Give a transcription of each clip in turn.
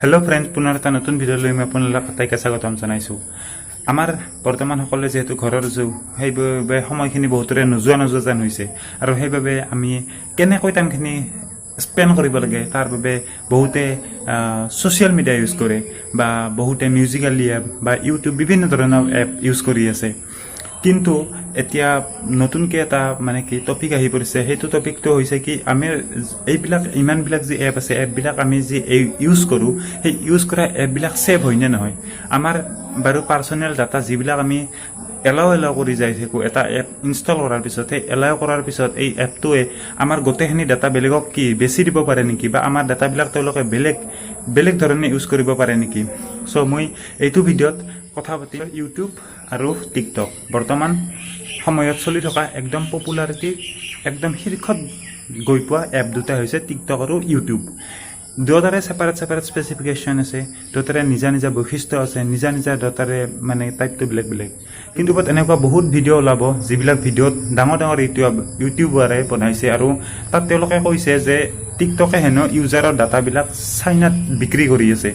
Hello' friends, পুনৰ এটা নতুন ভিডিঅ' লৈ মই আপোনালোকক আটাইকে স্বাগতম জনাইছোঁ। আমাৰ বৰ্তমান সকলোৱে যিহেতু ঘৰৰ যুগ, সেইবাবে সময়খিনি বহুতৰে নোযোৱা যেন হৈছে আৰু সেইবাবে আমি কেনেকৈ টাইমখিনি স্পেণ্ড কৰিব লাগে তাৰ বাবে বহুতে ছ'চিয়েল মিডিয়া ইউজ কৰে বা বহুতে মিউজিকেলি এপ বা ইউটিউব বিভিন্ন ধৰণৰ এপ ইউজ কৰি আছে। কিন্তু এতিয়া নতুনকৈ এটা কি টপিক আহি পৰিছে, সেইটো টপিকটো হৈছে কি আমি এইবিলাক ইমানবিলাক যি এপ আছে, এপবিলাক আমি যি ইউজ কৰোঁ, সেই ইউজ কৰা এপবিলাক ছেভ হয়নে নহয়। আমাৰ বাৰু পাৰ্চনেল ডাটা যিবিলাক আমি এলাও কৰি যাই থাকোঁ, এটা এপ ইনষ্টল কৰাৰ পিছত সেই এলাও কৰাৰ পিছত এই এপটোৱে আমাৰ গোটেইখিনি ডাটা বেলেগক কি বেছি দিব পাৰে নেকি, বা আমাৰ ডাটাবিলাক তেওঁলোকে বেলেগ ধৰণে ইউজ কৰিব পাৰে নেকি। চ' মই এইটো ভিডিঅ'ত কথা পাতিম ইউটিউব আৰু টিকটক, বৰ্তমান সময়ত চলি থকা একদম পপুলাৰিটি একদম শীৰ্ষত গৈ পোৱা এপ দুটা হৈছে টিকটক আৰু ইউটিউব। দুয়োটাৰে ছেপাৰেট স্পেচিফিকেশ্যন আছে, দুয়োটাৰে নিজা বৈশিষ্ট্য আছে, নিজা দুয়োটাৰে টাইপটো বেলেগ। কিন্তু এনেকুৱা বহুত ভিডিঅ' ওলাব যিবিলাক ভিডিঅ'ত ডাঙৰ ইউটিউবাৰে বনাইছে, আৰু তাত তেওঁলোকে কৈছে যে টিকটকে হেনো ইউজাৰৰ ডাটাবিলাক চাইনাত বিক্ৰী কৰি আছে।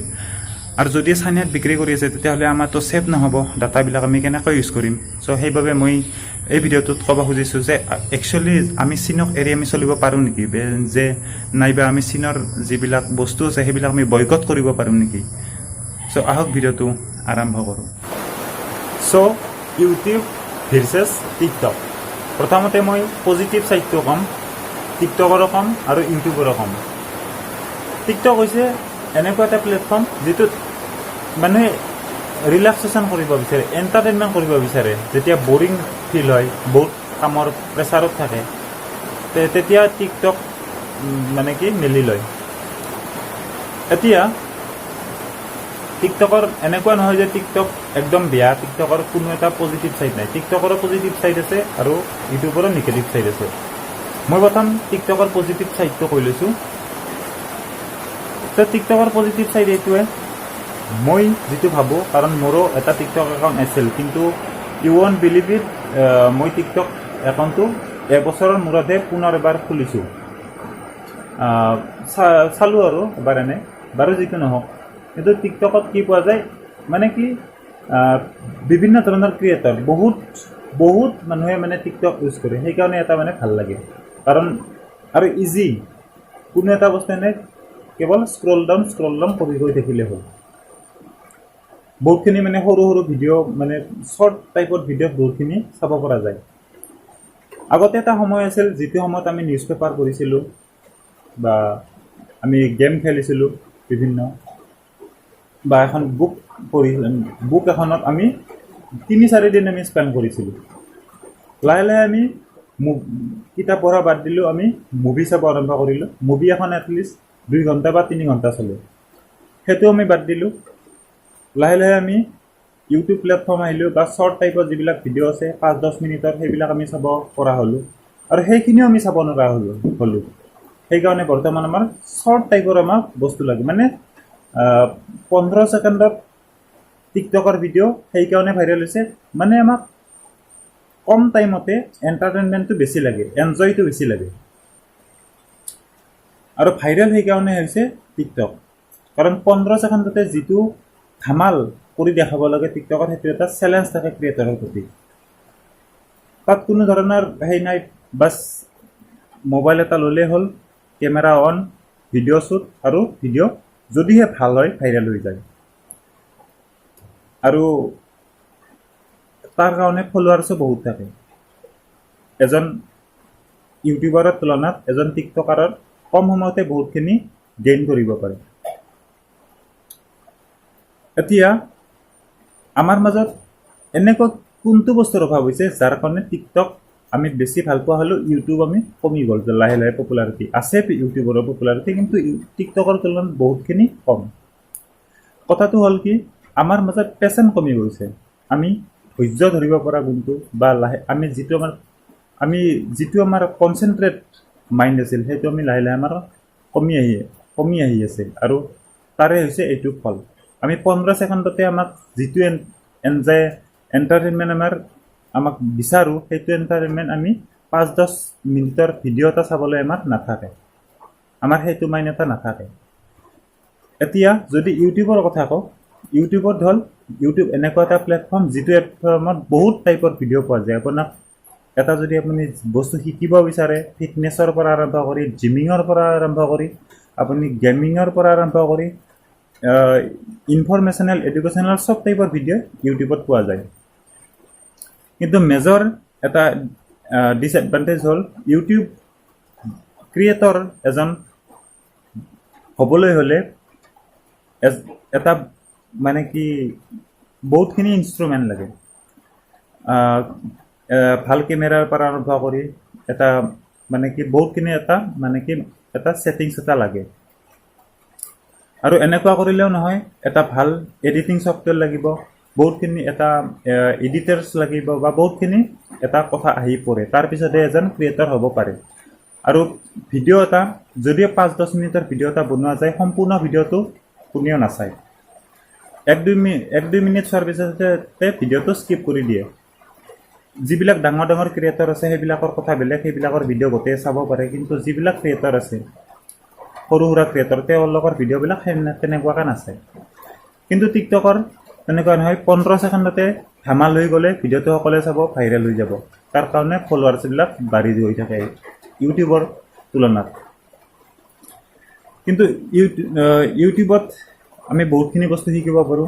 আৰু যদি চাইনাত বিক্ৰী কৰি আছে তেতিয়াহ'লে আমাৰতো ছেভ নহ'ব, ডাটাবিলাক আমি কেনেকৈ ইউজ কৰিম। চ' সেইবাবে মই এই ভিডিঅ'টোত ক'ব খুজিছোঁ যে একচুৱেলি আমি চীনক এৰি আমি চলিব পাৰোঁ নেকি, যে নাইবা আমি চীনৰ যিবিলাক বস্তু আছে সেইবিলাক আমি বয়কট কৰিব পাৰোঁ নেকি। চ' আহক ভিডিঅ'টো আৰম্ভ কৰোঁ। চ' ইউটিউব ভাৰ্চেছ টিকটক। প্ৰথমতে মই পজিটিভ ছাইডটো ক'ম, টিকটকৰো ক'ম আৰু ইউটিউবৰো ক'ম। টিকটক হৈছে এনেকুৱা এটা প্লেটফৰ্ম যিটোত মানুহে ৰিলেক্সেশ্যন কৰিব বিচাৰে, এণ্টাৰটেইনমেণ্ট কৰিব বিচাৰে। যেতিয়া বৰিং ফিল হয়, বহুত কামৰ প্ৰেছাৰত থাকে, তেতিয়া টিকটক মেলি লয়। এতিয়া টিকটকৰ এনেকুৱা নহয় যে টিকটক একদম বেয়া, টিকটকৰ কোনো এটা পজিটিভ ছাইড নাই। টিকটকৰো পজিটিভ ছাইড আছে আৰু ইউটিউবৰো নিগেটিভ ছাইড আছে। মই প্ৰথম টিকটকৰ পজিটিভ ছাইডটো কৈ লৈছোঁ। তো টিকটকৰ পজিটিভ ছাইড এইটোৱে, মই যিটো ভাবোঁ, কাৰণ মোৰো এটা টিকটক একাউণ্ট আছিল, কিন্তু ইউ ৱণ্ট বিলিভ ইট, মই টিকটক একাউণ্টটো এবছৰৰ মূৰতহে পুনৰ এবাৰ খুলিছোঁ। চালোঁ আৰু এবাৰ এনে, বাৰু যিটো নহওক। কিন্তু টিকটকত কি পোৱা যায় কি বিভিন্ন ধৰণৰ ক্ৰিয়েটৰ, বহুত মানুহে টিকটক ইউজ কৰে, সেইকাৰণে এটা ভাল লাগে। কাৰণ আৰু ইজি, কোনো এটা বস্তু এনে কেৱল স্ক্ৰল ডাউন কৰি গৈ থাকিলে হ'ল। বহুতখিনি সৰু ভিডিঅ' শ্বৰ্ট টাইপৰ ভিডিঅ'ত বহুতখিনি চাব পৰা যায়। আগতে এটা সময় আছিল যিটো সময়ত আমি নিউজ পেপাৰ পঢ়িছিলোঁ বা আমি গেম খেলিছিলোঁ বিভিন্ন, বা এখন বুক এখনত আমি 3-4 দিন আমি স্পেণ্ড কৰিছিলোঁ। লাহে আমি কিতাপ পঢ়া বাদ দিলোঁ, আমি মুভি চাব আৰম্ভ কৰিলোঁ। মুভি এখন এটলিষ্ট 2 ঘণ্টা বা 3 ঘণ্টা চলে, সেইটো আমি বাদ দিলোঁ। লাহে আমি ইউটিউব প্লেটফৰ্ম আহিলোঁ, বা শ্বৰ্ট টাইপৰ যিবিলাক ভিডিঅ' আছে 5-10 মিনিটৰ, সেইবিলাক আমি চাব পৰা হ'লোঁ। আৰু সেইখিনিও আমি চাব নোৱাৰা হ'লোঁ। সেইকাৰণে বৰ্তমান আমাৰ শ্বৰ্ট টাইপৰ আমাক বস্তু লাগে, 15 ছেকেণ্ডত টিকটকৰ ভিডিঅ' সেইকাৰণে ভাইৰেল হৈছে, আমাক কম টাইমতে এণ্টাৰটেইনমেণ্টটো বেছি লাগে, এনজয়টো বেছি লাগে। আৰু ভাইৰেল সেইকাৰণে হৈছে টিকটক, কাৰণ 15 ছেকেণ্ডতে যিটো ধামাল কৰি দেখাব লাগে টিকটকত, সেইটো এটা চেলেঞ্জ থাকে ক্ৰিয়েটৰৰ প্ৰতি। তাত কোনো ধৰণৰ নাই, বাছ মোবাইল এটা ল'লেই হ'ল, কেমেৰা অন, ভিডিঅ' শ্বুট, আৰু ভিডিঅ' যদিহে ভাল হয় ভাইৰেল হৈ যায়। আৰু তাৰ কাৰণে ফলোৱাৰ্ছো বহুত থাকে। এজন ইউটিউবাৰৰ তুলনাত এজন টিকটকাৰৰ কম সময়তে বহুতখিনি গেইন কৰিব পাৰে। এতিয়া আমাৰ মাজত এনেকুৱা কোনটো বস্তুৰ অভাৱ হৈছে যাৰ কাৰণে টিকটক আমি বেছি ভাল পোৱা হ'লেও ইউটিউব আমি কমি গ'ল। লাহে পপুলাৰিটি আছে ইউটিউবৰো পপুলাৰিটি, কিন্তু টিকটকৰ তুলনাত বহুতখিনি কম। কথাটো হ'ল কি, আমাৰ মাজত পেচেণ্ট কমি গৈছে। আমি ধৈৰ্য ধৰিব পৰা গুণটো, বা আমি যিটো আমাৰ কনচেনট্ৰেট মাইণ্ড আছিল, সেইটো আমি লাহে আমাৰ কমি আহি আছে। আৰু তাৰে হৈছে এইটো ফল। আমি 15 ছেকেণ্ডতে আমাক যিটো এণ্টাৰটেইনমেণ্ট আমাক বিচাৰোঁ, সেইটো এণ্টাৰটেইনমেণ্ট আমি 5-10 মিনিটৰ ভিডিঅ' এটা চাবলৈ আমাৰ নাথাকে, আমাৰ সেইটো মাইণ্ড এটা নাথাকে। এতিয়া যদি ইউটিউবৰ কথা কওঁ, ইউটিউবত হ'ল ইউটিউব এনেকুৱা এটা প্লেটফৰ্ম যিটো প্লেটফৰ্মত বহুত টাইপৰ ভিডিঅ' পোৱা যায়। আপোনাক এটা যদি আপুনি বস্তু শিকিব বিচাৰে, ফিটনেছৰ পৰা আৰম্ভ কৰি জিমিঙৰ পৰা আৰম্ভ কৰি আপুনি গেমিঙৰ পৰা আৰম্ভ কৰি ইনফৰমেশ্যনেল এডুকেশ্যনেল চব টাইপৰ ভিডিঅ' ইউটিউবত পোৱা যায়। কিন্তু মেজৰ এটা ডিসএডভান্টেজ হ'ল ইউটিউব ক্ৰিয়েটৰ এজন হ'বলৈ হ'লে এটা মানে কি বহুতখিনি ইনষ্ট্ৰুমেণ্ট লাগে। ভাল কেমেৰাৰ পৰা আৰম্ভ কৰি এটা মানে কি বহুতখিনি এটা ছেটিংছ এটা লাগে। আৰু এনেকুৱা কৰিলেও নহয়, এটা ভাল এডিটিং ছফ্টৱেৰ লাগিব, বহুতখিনি এটা এডিটাৰ্ছ লাগিব বা বহুতখিনি এটা কথা আহি পৰে, তাৰপিছতে এজন ক্ৰিয়েটৰ হ'ব পাৰে। আৰু ভিডিঅ' এটা যদিও 5-10 মিনিটৰ ভিডিঅ' এটা বনোৱা যায়, সম্পূৰ্ণ ভিডিঅ'টো কোনেও নাচায়। 1-2 মিনিট চোৱাৰ পিছতে ভিডিঅ'টো স্কিপ কৰি দিয়ে। যিবিলাক ডাঙৰ ডাঙৰ ক্ৰিয়েটৰ আছে সেইবিলাকৰ কথা বেলেগ, সেইবিলাকৰ ভিডিঅ' গোটেই চাব পাৰে। কিন্তু যিবিলাক ক্ৰিয়েটৰ আছে সৰু সুৰা ক্ৰিয়েটৰ, তেওঁলোকৰ ভিডিঅ'বিলাক তেনেকুৱাকৈ নাচায়। কিন্তু টিকটকৰ তেনেকুৱা নহয়, 15 ছেকেণ্ডতে ধামাল হৈ গ'লে ভিডিঅ'টো সকলোৱে চাব, ভাইৰেল হৈ যাব। তাৰ কাৰণে ফলোৱাৰ্ছবিলাক বাঢ়ি গৈ থাকে ইউটিউবৰ তুলনাত। কিন্তু ইউটিউবত আমি বহুতখিনি বস্তু শিকিব পাৰোঁ।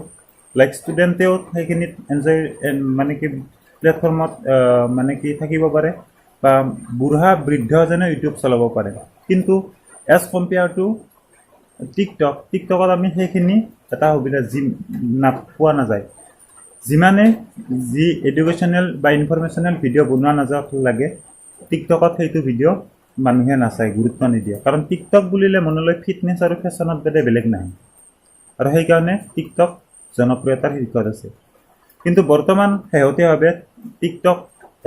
লাইক ষ্টুডেণ্টেও সেইখিনিত এনজয় মানে কি প্লেটফৰ্মত মানে কি থাকিব পাৰে, বা বুঢ়া বৃদ্ধজনে ইউটিউব চলাব পাৰে। কিন্তু এজ কম্পেয়াৰ টু টিকটকত আমি সেইখিনি এটা সুবিধা পোৱা নাযায়। যিমানে যি এডুকেশ্যনেল বা ইনফৰমেশ্যনেল ভিডিঅ' বনোৱা নাযাওক লাগে, টিকটকত সেইটো ভিডিঅ' মানুহে নাচায়, গুৰুত্ব নিদিয়ে। কাৰণ টিকটক বুলিলে মনলৈ ফিটনেছ আৰু ফেশ্বনত বাদে বেলেগ নাহে। আৰু সেইকাৰণে টিকটক জনপ্ৰিয়তাৰ শীৰ্ষত আছে। কিন্তু বৰ্তমান শেহতীয়াভাৱে টিকটক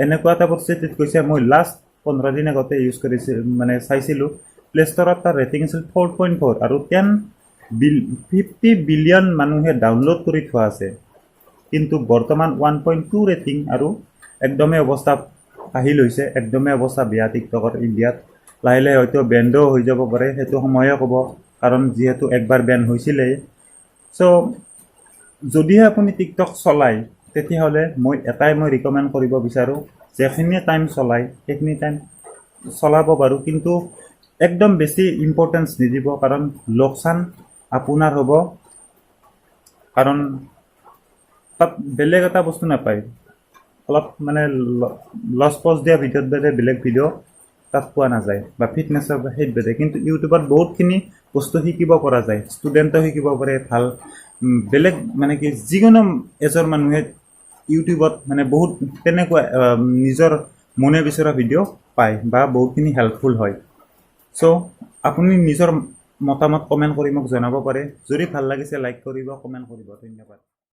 এনেকুৱা এটা পৰিস্থিতিত গৈছে, মই লাষ্ট 15 দিন আগতে ইউজ কৰিছিলোঁ, মানে চাইছিলোঁ, প্লে ষ্টৰত তাৰ ৰেটিং আছিল 4.4 আৰু 50 বিলিয়ন মানুহে ডাউনলোড কৰি থোৱা আছে। কিন্তু বৰ্তমান 1.2 ৰেটিং আৰু একদমেই অৱস্থা আহি লৈছে, একদমেই অৱস্থা বেয়া টিকটকৰ ইণ্ডিয়াত। লাহে লাহে হয়তো বেণ্ডো হৈ যাব পাৰে, সেইটো সময়ে ক'ব, কাৰণ যিহেতু একবাৰ বেন হৈছিলেই। চ' যদিহে আপুনি টিকটক চলায়, তেতিয়াহ'লে মই ৰিকমেণ্ড কৰিব বিচাৰোঁ, যিখিনি টাইম চলায় সেইখিনি টাইম চলাব পাৰোঁ, কিন্তু একদম বেছি ইম্পৰ্টেঞ্চ নিদিব, কাৰণ লোকচান আপোনাৰ হ'ব। কাৰণ তাত বেলেগ এটা বস্তু নাপায়, অলপ মানে লছ পজ দিয়া ভিডিঅ'ত বাদে বেলেগ ভিডিঅ' তাত পোৱা নাযায়, বা ফিটনেছৰ সেই বাদে। কিন্তু ইউটিউবত বহুতখিনি বস্তু শিকিব পৰা যায়, ষ্টুডেণ্টেও শিকিব পাৰে ভাল। বেলেগ মানে কি যিকোনো এজৰ মানুহে ইউটিউবত মানে বহুত তেনেকুৱা নিজৰ মনে বিচৰা ভিডিঅ' পায় বা বহুতখিনি হেল্পফুল হয়। চ' আপুনি নিজৰ মতামত কমেণ্ট কৰি মোক জনাব পাৰে। যদি ভাল লাগিছে লাইক কৰিব, কমেণ্ট কৰিব। ধন্যবাদ।